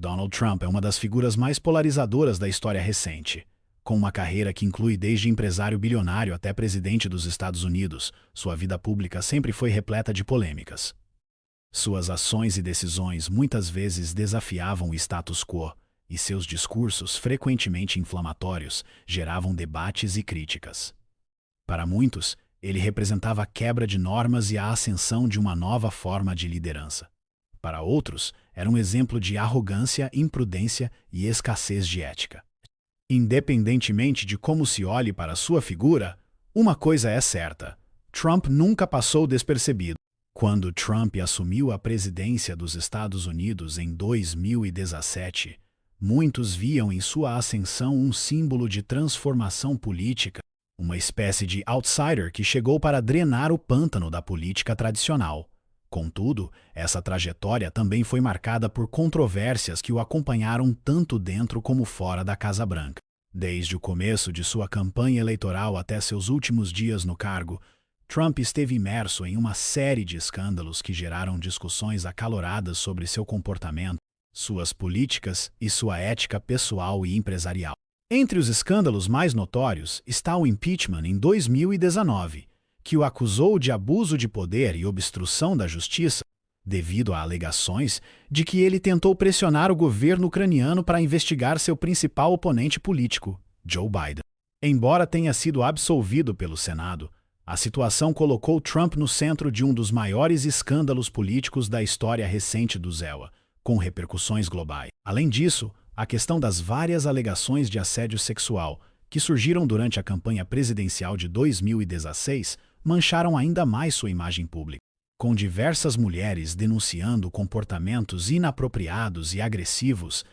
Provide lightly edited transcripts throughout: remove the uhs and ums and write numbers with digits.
Donald Trump é uma das figuras mais polarizadoras da história recente. Com uma carreira que inclui desde empresário bilionário até presidente dos Estados Unidos, sua vida pública sempre foi repleta de polêmicas. Suas ações e decisões muitas vezes desafiavam o status quo, e seus discursos, frequentemente inflamatórios, geravam debates e críticas. Para muitos, ele representava a quebra de normas e a ascensão de uma nova forma de liderança. Para outros, era um exemplo de arrogância, imprudência e escassez de ética. Independentemente de como se olhe para sua figura, uma coisa é certa: Trump nunca passou despercebido. Quando Trump assumiu a presidência dos Estados Unidos em 2017, muitos viam em sua ascensão um símbolo de transformação política, uma espécie de outsider que chegou para drenar o pântano da política tradicional. Contudo, essa trajetória também foi marcada por controvérsias que o acompanharam tanto dentro como fora da Casa Branca. Desde o começo de sua campanha eleitoral até seus últimos dias no cargo, Trump esteve imerso em uma série de escândalos que geraram discussões acaloradas sobre seu comportamento, suas políticas e sua ética pessoal e empresarial. Entre os escândalos mais notórios está o impeachment em 2019, que o acusou de abuso de poder e obstrução da justiça, devido a alegações de que ele tentou pressionar o governo ucraniano para investigar seu principal oponente político, Joe Biden. Embora tenha sido absolvido pelo Senado, a situação colocou Trump no centro de um dos maiores escândalos políticos da história recente do ZEWA, com repercussões globais. Além disso, a questão das várias alegações de assédio sexual que surgiram durante a campanha presidencial de 2016 mancharam ainda mais sua imagem pública, com diversas mulheres denunciando comportamentos inapropriados e agressivos.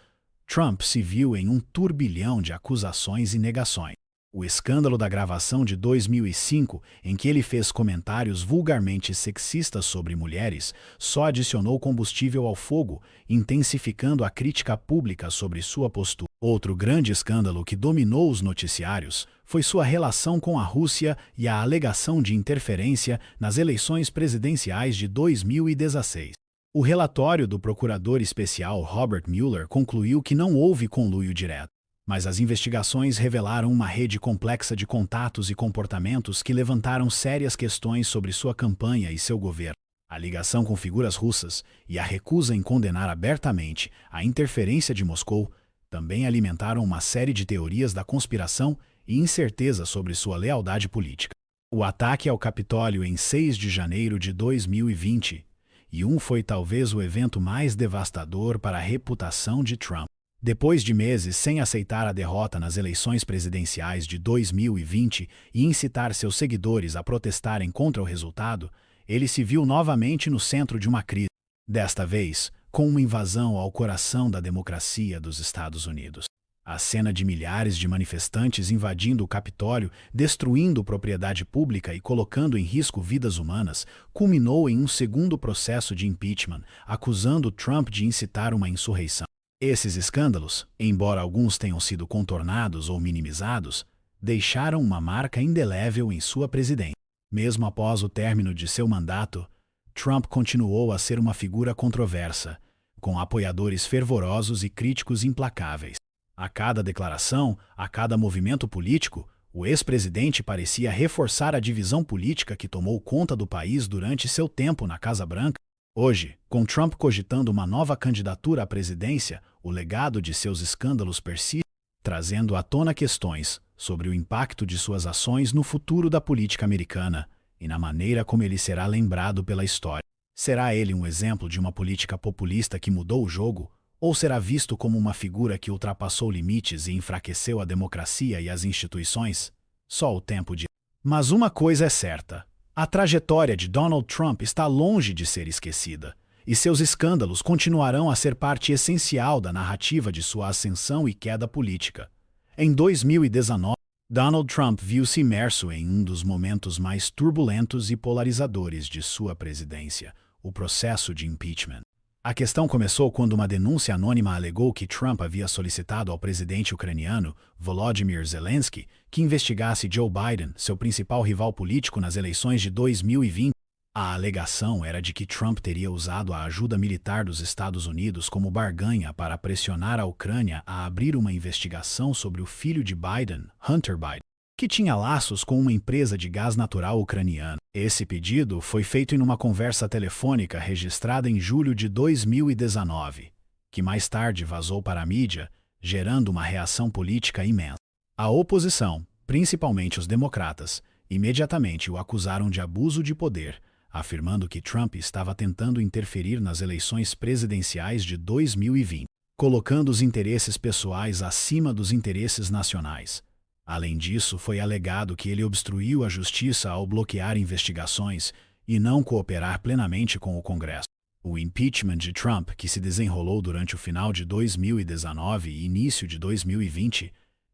Trump se viu em um turbilhão de acusações e negações. O escândalo da gravação de 2005, em que ele fez comentários vulgarmente sexistas sobre mulheres, só adicionou combustível ao fogo, intensificando a crítica pública sobre sua postura. Outro grande escândalo que dominou os noticiários foi sua relação com a Rússia e a alegação de interferência nas eleições presidenciais de 2016. O relatório do procurador especial Robert Mueller concluiu que não houve conluio direto, mas as investigações revelaram uma rede complexa de contatos e comportamentos que levantaram sérias questões sobre sua campanha e seu governo. A ligação com figuras russas e a recusa em condenar abertamente a interferência de Moscou também alimentaram uma série de teorias da conspiração e incerteza sobre sua lealdade política. O ataque ao Capitólio em 6 de janeiro de 2021 foi talvez o evento mais devastador para a reputação de Trump. Depois de meses sem aceitar a derrota nas eleições presidenciais de 2020 e incitar seus seguidores a protestarem contra o resultado, ele se viu novamente no centro de uma crise, desta vez com uma invasão ao coração da democracia dos Estados Unidos. A cena de milhares de manifestantes invadindo o Capitólio, destruindo propriedade pública e colocando em risco vidas humanas, culminou em um segundo processo de impeachment, acusando Trump de incitar uma insurreição. Esses escândalos, embora alguns tenham sido contornados ou minimizados, deixaram uma marca indelével em sua presidência. Mesmo após o término de seu mandato, Trump continuou a ser uma figura controversa, com apoiadores fervorosos e críticos implacáveis. A cada declaração, a cada movimento político, o ex-presidente parecia reforçar a divisão política que tomou conta do país durante seu tempo na Casa Branca. Hoje, com Trump cogitando uma nova candidatura à presidência, o legado de seus escândalos persiste, trazendo à tona questões sobre o impacto de suas ações no futuro da política americana e na maneira como ele será lembrado pela história. Será ele um exemplo de uma política populista que mudou o jogo, ou será visto como uma figura que ultrapassou limites e enfraqueceu a democracia e as instituições? Só o tempo dirá. Mas uma coisa é certa: a trajetória de Donald Trump está longe de ser esquecida, e seus escândalos continuarão a ser parte essencial da narrativa de sua ascensão e queda política. Em 2019, Donald Trump viu-se imerso em um dos momentos mais turbulentos e polarizadores de sua presidência, o processo de impeachment. A questão começou quando uma denúncia anônima alegou que Trump havia solicitado ao presidente ucraniano, Volodymyr Zelensky, que investigasse Joe Biden, seu principal rival político nas eleições de 2020. A alegação era de que Trump teria usado a ajuda militar dos Estados Unidos como barganha para pressionar a Ucrânia a abrir uma investigação sobre o filho de Biden, Hunter Biden, que tinha laços com uma empresa de gás natural ucraniana. Esse pedido foi feito em uma conversa telefônica registrada em julho de 2019, que mais tarde vazou para a mídia, gerando uma reação política imensa. A oposição, principalmente os democratas, imediatamente o acusaram de abuso de poder, afirmando que Trump estava tentando interferir nas eleições presidenciais de 2020, colocando os interesses pessoais acima dos interesses nacionais. Além disso, foi alegado que ele obstruiu a justiça ao bloquear investigações e não cooperar plenamente com o Congresso. O impeachment de Trump, que se desenrolou durante o final de 2019 e início de 2020,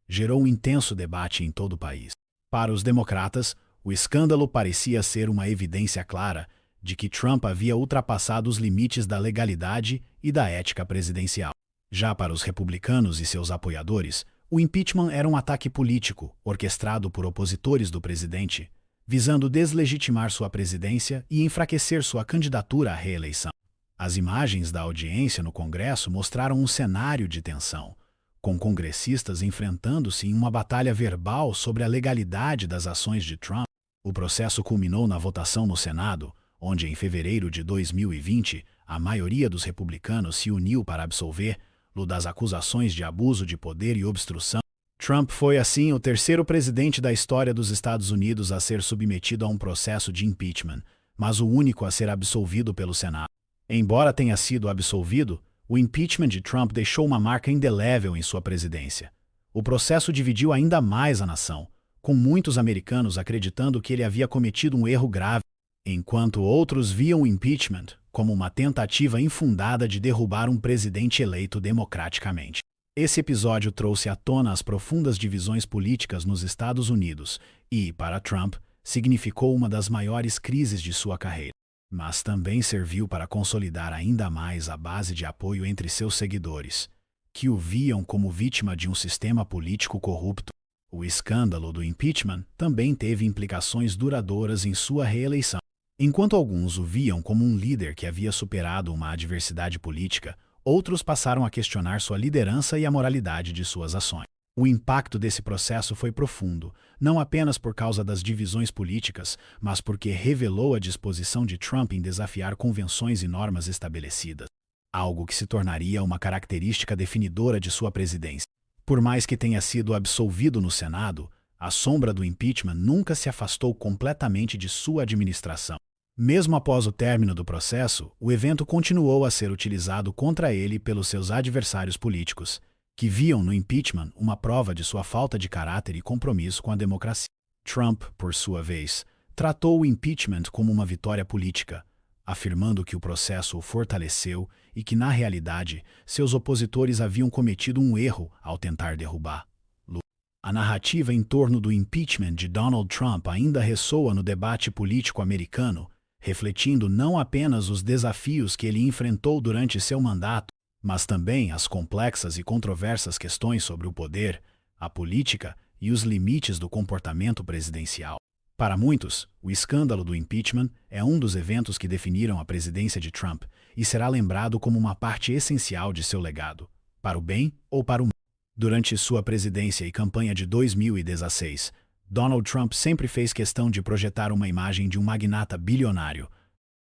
gerou um intenso debate em todo o país. Para os democratas, o escândalo parecia ser uma evidência clara de que Trump havia ultrapassado os limites da legalidade e da ética presidencial. Já para os republicanos e seus apoiadores, o impeachment era um ataque político, orquestrado por opositores do presidente, visando deslegitimar sua presidência e enfraquecer sua candidatura à reeleição. As imagens da audiência no Congresso mostraram um cenário de tensão, com congressistas enfrentando-se em uma batalha verbal sobre a legalidade das ações de Trump. O processo culminou na votação no Senado, onde, em fevereiro de 2020, a maioria dos republicanos se uniu para absolvê-lo das acusações de abuso de poder e obstrução. Trump foi, assim, o terceiro presidente da história dos Estados Unidos a ser submetido a um processo de impeachment, mas o único a ser absolvido pelo Senado. Embora tenha sido absolvido, o impeachment de Trump deixou uma marca indelével em sua presidência. O processo dividiu ainda mais a nação, com muitos americanos acreditando que ele havia cometido um erro grave, enquanto outros viam o impeachment como uma tentativa infundada de derrubar um presidente eleito democraticamente. Esse episódio trouxe à tona as profundas divisões políticas nos Estados Unidos e, para Trump, significou uma das maiores crises de sua carreira. Mas também serviu para consolidar ainda mais a base de apoio entre seus seguidores, que o viam como vítima de um sistema político corrupto. O escândalo do impeachment também teve implicações duradouras em sua reeleição. Enquanto alguns o viam como um líder que havia superado uma adversidade política, outros passaram a questionar sua liderança e a moralidade de suas ações. O impacto desse processo foi profundo, não apenas por causa das divisões políticas, mas porque revelou a disposição de Trump em desafiar convenções e normas estabelecidas, algo que se tornaria uma característica definidora de sua presidência. Por mais que tenha sido absolvido no Senado, a sombra do impeachment nunca se afastou completamente de sua administração. Mesmo após o término do processo, o evento continuou a ser utilizado contra ele pelos seus adversários políticos, que viam no impeachment uma prova de sua falta de caráter e compromisso com a democracia. Trump, por sua vez, tratou o impeachment como uma vitória política, afirmando que o processo o fortaleceu e que, na realidade, seus opositores haviam cometido um erro ao tentar derrubá-lo. A narrativa em torno do impeachment de Donald Trump ainda ressoa no debate político americano, refletindo não apenas os desafios que ele enfrentou durante seu mandato, mas também as complexas e controversas questões sobre o poder, a política e os limites do comportamento presidencial. Para muitos, o escândalo do impeachment é um dos eventos que definiram a presidência de Trump e será lembrado como uma parte essencial de seu legado, para o bem ou para o mal. Durante sua presidência e campanha de 2016, Donald Trump sempre fez questão de projetar uma imagem de um magnata bilionário,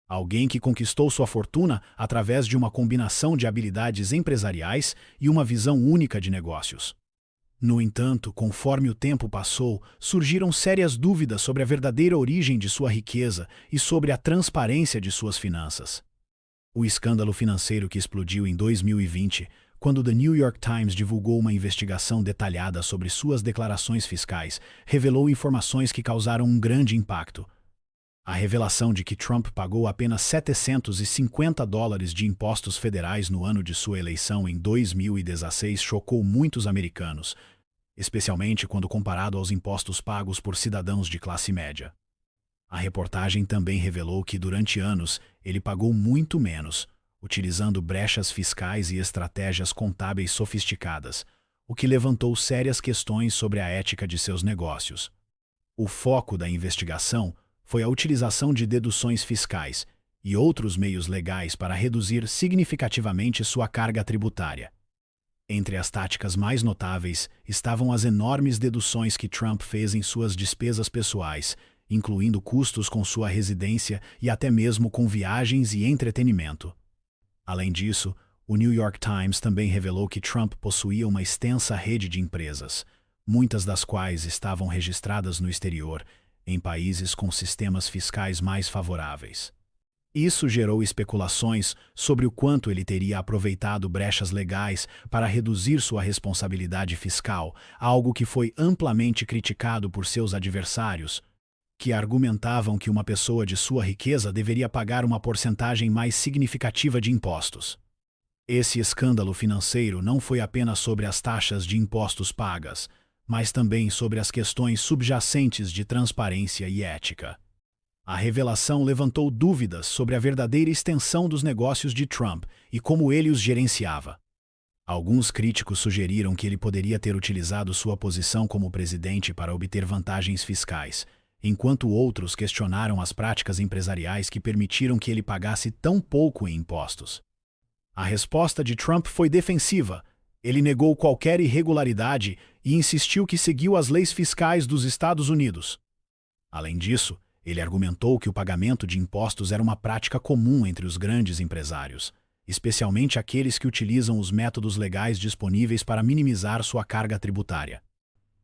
alguém que conquistou sua fortuna através de uma combinação de habilidades empresariais e uma visão única de negócios. No entanto, conforme o tempo passou, surgiram sérias dúvidas sobre a verdadeira origem de sua riqueza e sobre a transparência de suas finanças. O escândalo financeiro que explodiu em 2020, quando The New York Times divulgou uma investigação detalhada sobre suas declarações fiscais, revelou informações que causaram um grande impacto. A revelação de que Trump pagou apenas $750 de impostos federais no ano de sua eleição em 2016 chocou muitos americanos, especialmente quando comparado aos impostos pagos por cidadãos de classe média. A reportagem também revelou que, durante anos, ele pagou muito menos, utilizando brechas fiscais e estratégias contábeis sofisticadas, o que levantou sérias questões sobre a ética de seus negócios. O foco da investigação foi a utilização de deduções fiscais e outros meios legais para reduzir significativamente sua carga tributária. Entre as táticas mais notáveis estavam as enormes deduções que Trump fez em suas despesas pessoais, incluindo custos com sua residência e até mesmo com viagens e entretenimento. Além disso, o New York Times também revelou que Trump possuía uma extensa rede de empresas, muitas das quais estavam registradas no exterior, em países com sistemas fiscais mais favoráveis. Isso gerou especulações sobre o quanto ele teria aproveitado brechas legais para reduzir sua responsabilidade fiscal, algo que foi amplamente criticado por seus adversários, que argumentavam que uma pessoa de sua riqueza deveria pagar uma porcentagem mais significativa de impostos. Esse escândalo financeiro não foi apenas sobre as taxas de impostos pagas, mas também sobre as questões subjacentes de transparência e ética. A revelação levantou dúvidas sobre a verdadeira extensão dos negócios de Trump e como ele os gerenciava. Alguns críticos sugeriram que ele poderia ter utilizado sua posição como presidente para obter vantagens fiscais, enquanto outros questionaram as práticas empresariais que permitiram que ele pagasse tão pouco em impostos. A resposta de Trump foi defensiva. Ele negou qualquer irregularidade e insistiu que seguiu as leis fiscais dos Estados Unidos. Além disso, ele argumentou que o pagamento de impostos era uma prática comum entre os grandes empresários, especialmente aqueles que utilizam os métodos legais disponíveis para minimizar sua carga tributária.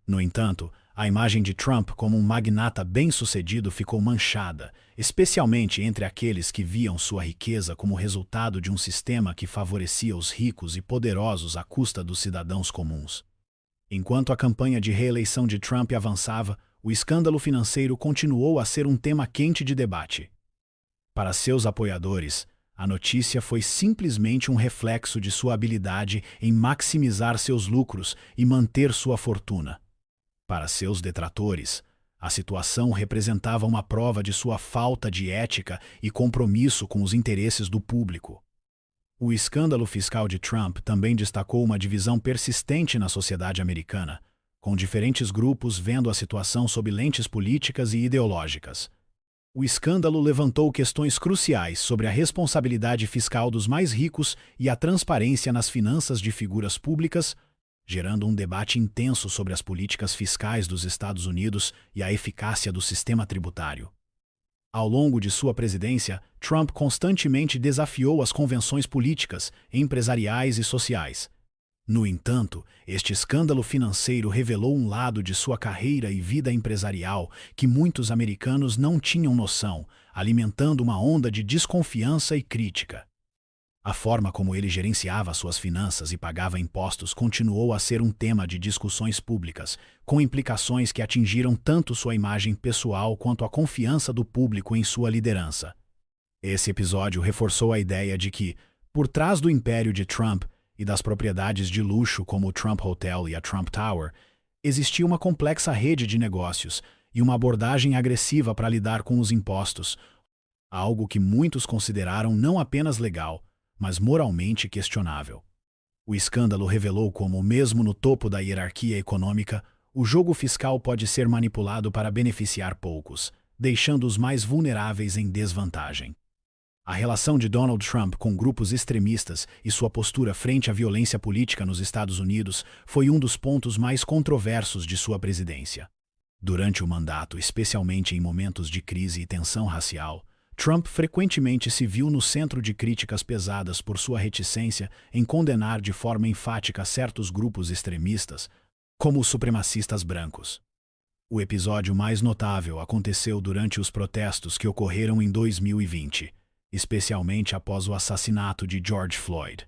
No entanto, a imagem de Trump como um magnata bem-sucedido ficou manchada, especialmente entre aqueles que viam sua riqueza como resultado de um sistema que favorecia os ricos e poderosos à custa dos cidadãos comuns. Enquanto a campanha de reeleição de Trump avançava, o escândalo financeiro continuou a ser um tema quente de debate. Para seus apoiadores, a notícia foi simplesmente um reflexo de sua habilidade em maximizar seus lucros e manter sua fortuna. Para seus detratores, a situação representava uma prova de sua falta de ética e compromisso com os interesses do público. O escândalo fiscal de Trump também destacou uma divisão persistente na sociedade americana, com diferentes grupos vendo a situação sob lentes políticas e ideológicas. O escândalo levantou questões cruciais sobre a responsabilidade fiscal dos mais ricos e a transparência nas finanças de figuras públicas, gerando um debate intenso sobre as políticas fiscais dos Estados Unidos e a eficácia do sistema tributário. Ao longo de sua presidência, Trump constantemente desafiou as convenções políticas, empresariais e sociais. No entanto, este escândalo financeiro revelou um lado de sua carreira e vida empresarial que muitos americanos não tinham noção, alimentando uma onda de desconfiança e crítica. A forma como ele gerenciava suas finanças e pagava impostos continuou a ser um tema de discussões públicas, com implicações que atingiram tanto sua imagem pessoal quanto a confiança do público em sua liderança. Esse episódio reforçou a ideia de que, por trás do império de Trump e das propriedades de luxo como o Trump Hotel e a Trump Tower, existia uma complexa rede de negócios e uma abordagem agressiva para lidar com os impostos, algo que muitos consideraram não apenas legal, mas moralmente questionável. O escândalo revelou como, mesmo no topo da hierarquia econômica, o jogo fiscal pode ser manipulado para beneficiar poucos, deixando os mais vulneráveis em desvantagem. A relação de Donald Trump com grupos extremistas e sua postura frente à violência política nos Estados Unidos foi um dos pontos mais controversos de sua presidência. Durante o mandato, especialmente em momentos de crise e tensão racial, Trump frequentemente se viu no centro de críticas pesadas por sua reticência em condenar de forma enfática certos grupos extremistas, como os supremacistas brancos. O episódio mais notável aconteceu durante os protestos que ocorreram em 2020, especialmente após o assassinato de George Floyd.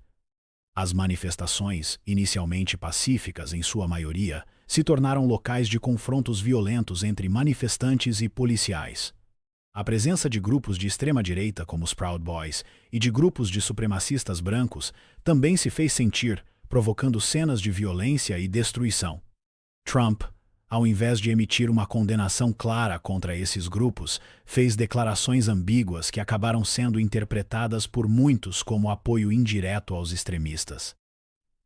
As manifestações, inicialmente pacíficas em sua maioria, se tornaram locais de confrontos violentos entre manifestantes e policiais. A presença de grupos de extrema-direita como os Proud Boys e de grupos de supremacistas brancos também se fez sentir, provocando cenas de violência e destruição. Trump, ao invés de emitir uma condenação clara contra esses grupos, fez declarações ambíguas que acabaram sendo interpretadas por muitos como apoio indireto aos extremistas.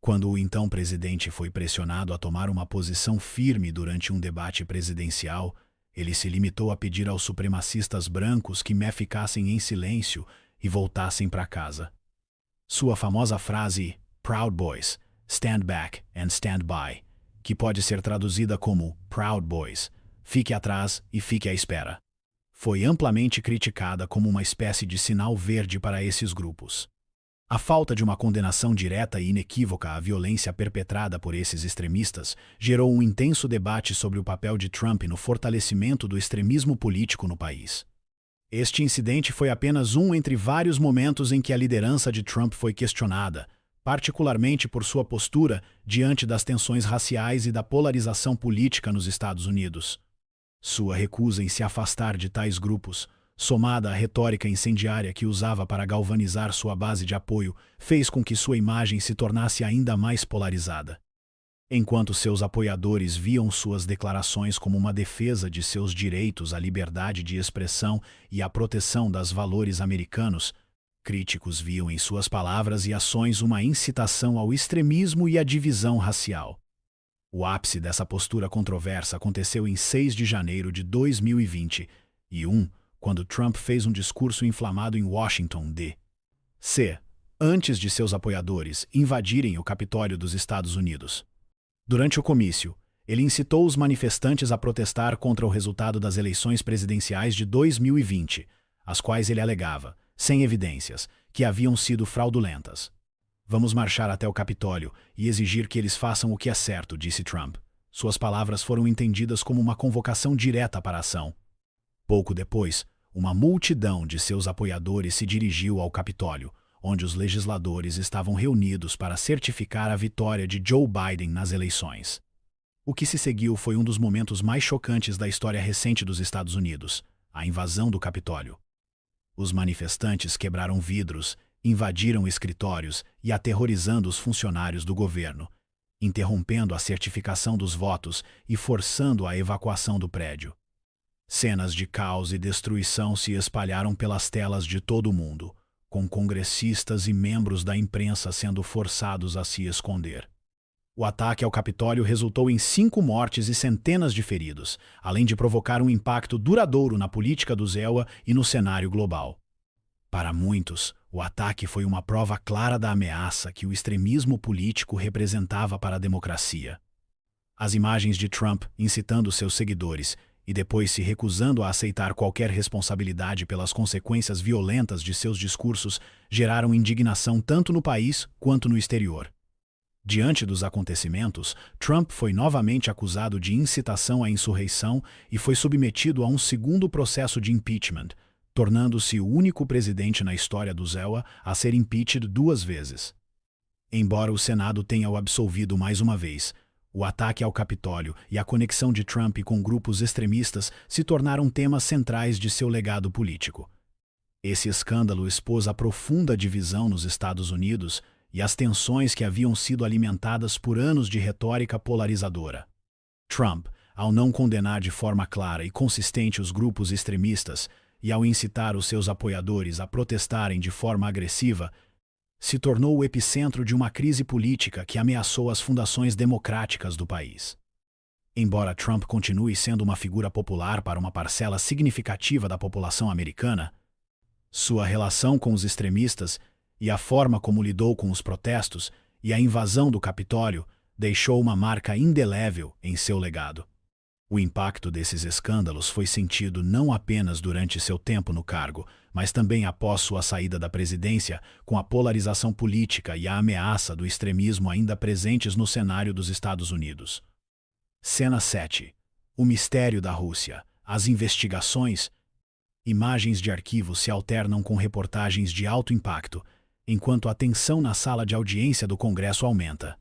Quando o então presidente foi pressionado a tomar uma posição firme durante um debate presidencial, Ele se limitou a pedir aos supremacistas brancos que ficassem em silêncio e voltassem para casa. Sua famosa frase, Proud Boys, Stand Back and Stand By, que pode ser traduzida como Proud Boys, fique atrás e fique à espera, foi amplamente criticada como uma espécie de sinal verde para esses grupos. A falta de uma condenação direta e inequívoca à violência perpetrada por esses extremistas gerou um intenso debate sobre o papel de Trump no fortalecimento do extremismo político no país. Este incidente foi apenas um entre vários momentos em que a liderança de Trump foi questionada, particularmente por sua postura diante das tensões raciais e da polarização política nos Estados Unidos. Sua recusa em se afastar de tais grupos, somada à retórica incendiária que usava para galvanizar sua base de apoio, fez com que sua imagem se tornasse ainda mais polarizada. Enquanto seus apoiadores viam suas declarações como uma defesa de seus direitos à liberdade de expressão e à proteção dos valores americanos, críticos viam em suas palavras e ações uma incitação ao extremismo e à divisão racial. O ápice dessa postura controversa aconteceu em 6 de janeiro de 2021, quando Trump fez um discurso inflamado em Washington, D.C., antes de seus apoiadores invadirem o Capitólio dos Estados Unidos. Durante o comício, ele incitou os manifestantes a protestar contra o resultado das eleições presidenciais de 2020, as quais ele alegava, sem evidências, que haviam sido fraudulentas. Vamos marchar até o Capitólio e exigir que eles façam o que é certo, disse Trump. Suas palavras foram entendidas como uma convocação direta para a ação. Pouco depois, uma multidão de seus apoiadores se dirigiu ao Capitólio, onde os legisladores estavam reunidos para certificar a vitória de Joe Biden nas eleições. O que se seguiu foi um dos momentos mais chocantes da história recente dos Estados Unidos, a invasão do Capitólio. Os manifestantes quebraram vidros, invadiram escritórios e aterrorizando os funcionários do governo, interrompendo a certificação dos votos e forçando a evacuação do prédio. Cenas de caos e destruição se espalharam pelas telas de todo o mundo, com congressistas e membros da imprensa sendo forçados a se esconder. O ataque ao Capitólio resultou em 5 mortes e centenas de feridos, além de provocar um impacto duradouro na política do EUA e no cenário global. Para muitos, o ataque foi uma prova clara da ameaça que o extremismo político representava para a democracia. As imagens de Trump incitando seus seguidores e depois se recusando a aceitar qualquer responsabilidade pelas consequências violentas de seus discursos geraram indignação tanto no país quanto no exterior. Diante dos acontecimentos, Trump foi novamente acusado de incitação à insurreição e foi submetido a um segundo processo de impeachment, tornando-se o único presidente na história do EUA a ser impeached 2 vezes. Embora o Senado tenha o absolvido mais uma vez, o ataque ao Capitólio e a conexão de Trump com grupos extremistas se tornaram temas centrais de seu legado político. Esse escândalo expôs a profunda divisão nos Estados Unidos e as tensões que haviam sido alimentadas por anos de retórica polarizadora. Trump, ao não condenar de forma clara e consistente os grupos extremistas e ao incitar os seus apoiadores a protestarem de forma agressiva, se tornou o epicentro de uma crise política que ameaçou as fundações democráticas do país. Embora Trump continue sendo uma figura popular para uma parcela significativa da população americana, sua relação com os extremistas e a forma como lidou com os protestos e a invasão do Capitólio deixou uma marca indelével em seu legado. O impacto desses escândalos foi sentido não apenas durante seu tempo no cargo, mas também após sua saída da presidência, com a polarização política e a ameaça do extremismo ainda presentes no cenário dos Estados Unidos. Cena 7. O mistério da Rússia. As investigações. Imagens de arquivo se alternam com reportagens de alto impacto, enquanto a tensão na sala de audiência do Congresso aumenta.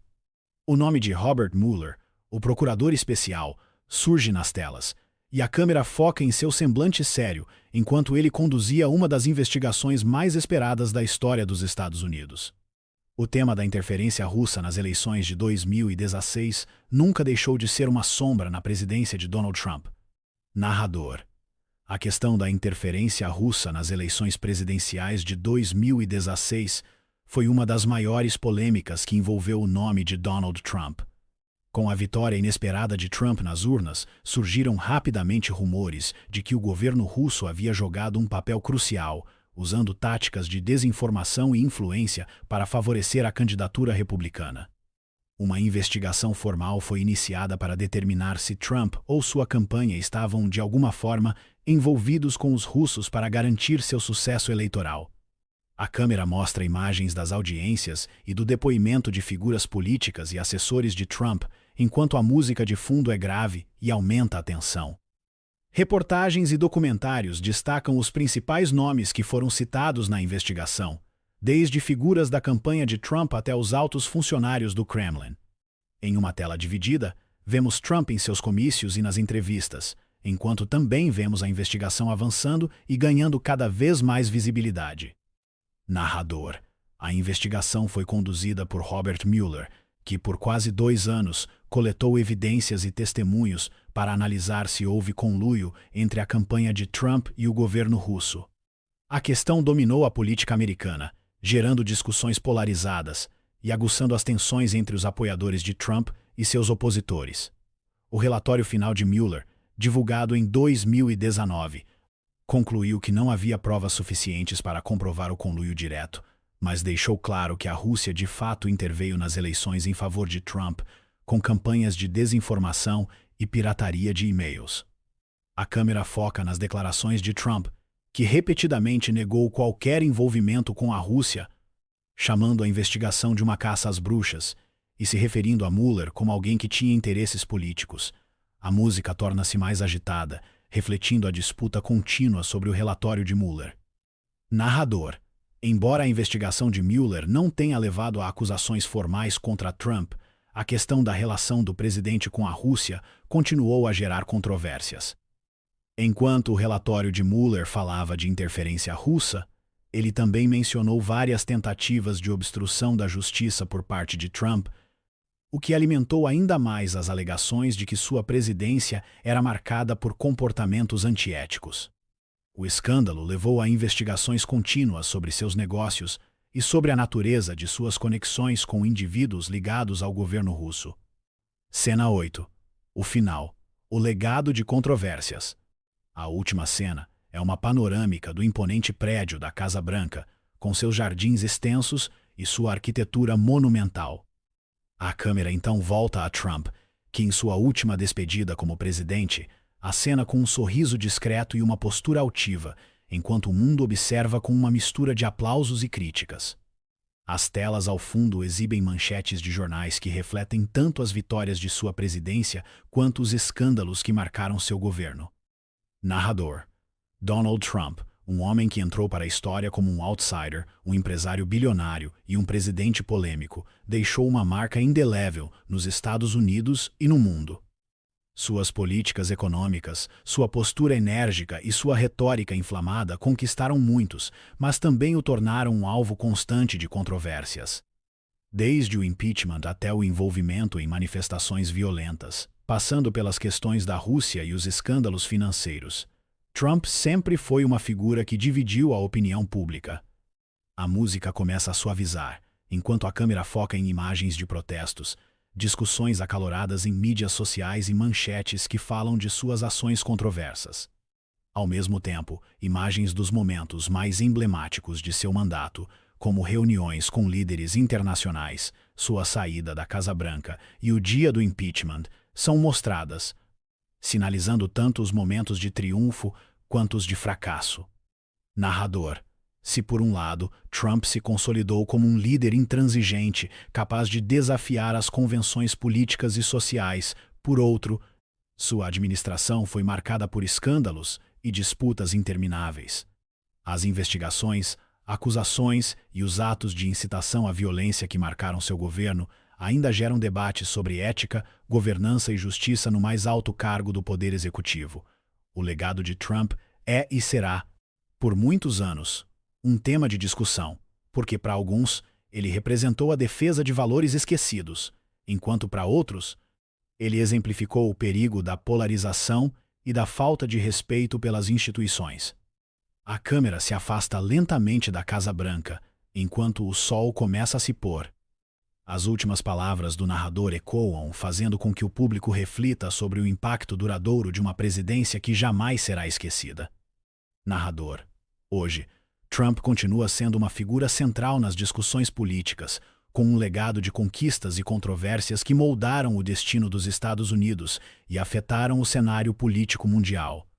O nome de Robert Mueller, o procurador especial, surge nas telas, e a câmera foca em seu semblante sério enquanto ele conduzia uma das investigações mais esperadas da história dos Estados Unidos. O tema da interferência russa nas eleições de 2016 nunca deixou de ser uma sombra na presidência de Donald Trump. Narrador. A questão da interferência russa nas eleições presidenciais de 2016 foi uma das maiores polêmicas que envolveu o nome de Donald Trump. Com a vitória inesperada de Trump nas urnas, surgiram rapidamente rumores de que o governo russo havia jogado um papel crucial, usando táticas de desinformação e influência para favorecer a candidatura republicana. Uma investigação formal foi iniciada para determinar se Trump ou sua campanha estavam, de alguma forma, envolvidos com os russos para garantir seu sucesso eleitoral. A câmera mostra imagens das audiências e do depoimento de figuras políticas e assessores de Trump, enquanto a música de fundo é grave e aumenta a tensão. Reportagens e documentários destacam os principais nomes que foram citados na investigação, desde figuras da campanha de Trump até os altos funcionários do Kremlin. Em uma tela dividida, vemos Trump em seus comícios e nas entrevistas, enquanto também vemos a investigação avançando e ganhando cada vez mais visibilidade. Narrador. A investigação foi conduzida por Robert Mueller, que por quase 2 anos coletou evidências e testemunhos para analisar se houve conluio entre a campanha de Trump e o governo russo. A questão dominou a política americana, gerando discussões polarizadas e aguçando as tensões entre os apoiadores de Trump e seus opositores. O relatório final de Mueller, divulgado em 2019, concluiu que não havia provas suficientes para comprovar o conluio direto, mas deixou claro que a Rússia de fato interveio nas eleições em favor de Trump, com campanhas de desinformação e pirataria de e-mails. A câmera foca nas declarações de Trump, que repetidamente negou qualquer envolvimento com a Rússia, chamando a investigação de uma caça às bruxas e se referindo a Mueller como alguém que tinha interesses políticos. A música torna-se mais agitada, refletindo a disputa contínua sobre o relatório de Mueller. Narrador. Embora a investigação de Mueller não tenha levado a acusações formais contra Trump, a questão da relação do presidente com a Rússia continuou a gerar controvérsias. Enquanto o relatório de Mueller falava de interferência russa, ele também mencionou várias tentativas de obstrução da justiça por parte de Trump, o que alimentou ainda mais as alegações de que sua presidência era marcada por comportamentos antiéticos. O escândalo levou a investigações contínuas sobre seus negócios e sobre a natureza de suas conexões com indivíduos ligados ao governo russo. Cena 8. O final. O legado de controvérsias. A última cena é uma panorâmica do imponente prédio da Casa Branca, com seus jardins extensos e sua arquitetura monumental. A câmera então volta a Trump, que em sua última despedida como presidente, acena com um sorriso discreto e uma postura altiva, enquanto o mundo observa com uma mistura de aplausos e críticas. As telas ao fundo exibem manchetes de jornais que refletem tanto as vitórias de sua presidência quanto os escândalos que marcaram seu governo. Narrador. Donald Trump, um homem que entrou para a história como um outsider, um empresário bilionário e um presidente polêmico, deixou uma marca indelével nos Estados Unidos e no mundo. Suas políticas econômicas, sua postura enérgica e sua retórica inflamada conquistaram muitos, mas também o tornaram um alvo constante de controvérsias. Desde o impeachment até o envolvimento em manifestações violentas, passando pelas questões da Rússia e os escândalos financeiros, Trump sempre foi uma figura que dividiu a opinião pública. A música começa a suavizar, enquanto a câmera foca em imagens de protestos, discussões acaloradas em mídias sociais e manchetes que falam de suas ações controversas. Ao mesmo tempo, imagens dos momentos mais emblemáticos de seu mandato, como reuniões com líderes internacionais, sua saída da Casa Branca e o dia do impeachment, são mostradas, sinalizando tanto os momentos de triunfo quanto os de fracasso. Narrador. Se por um lado, Trump se consolidou como um líder intransigente, capaz de desafiar as convenções políticas e sociais, por outro, sua administração foi marcada por escândalos e disputas intermináveis. As investigações, acusações e os atos de incitação à violência que marcaram seu governo ainda geram debates sobre ética, governança e justiça no mais alto cargo do poder executivo. O legado de Trump é e será, por muitos anos, um tema de discussão, porque para alguns ele representou a defesa de valores esquecidos, enquanto para outros ele exemplificou o perigo da polarização e da falta de respeito pelas instituições. A câmera se afasta lentamente da Casa Branca, enquanto o sol começa a se pôr. As últimas palavras do narrador ecoam, fazendo com que o público reflita sobre o impacto duradouro de uma presidência que jamais será esquecida. Narrador. Hoje, Trump continua sendo uma figura central nas discussões políticas, com um legado de conquistas e controvérsias que moldaram o destino dos Estados Unidos e afetaram o cenário político mundial.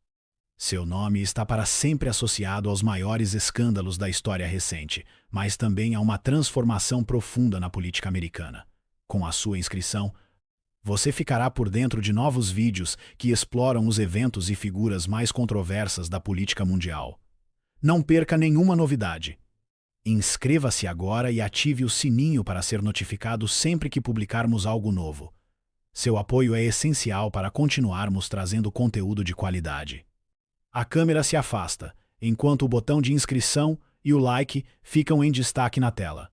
Seu nome está para sempre associado aos maiores escândalos da história recente, mas também a uma transformação profunda na política americana. Com a sua inscrição, você ficará por dentro de novos vídeos que exploram os eventos e figuras mais controversas da política mundial. Não perca nenhuma novidade. Inscreva-se agora e ative o sininho para ser notificado sempre que publicarmos algo novo. Seu apoio é essencial para continuarmos trazendo conteúdo de qualidade. A câmera se afasta, enquanto o botão de inscrição e o like ficam em destaque na tela.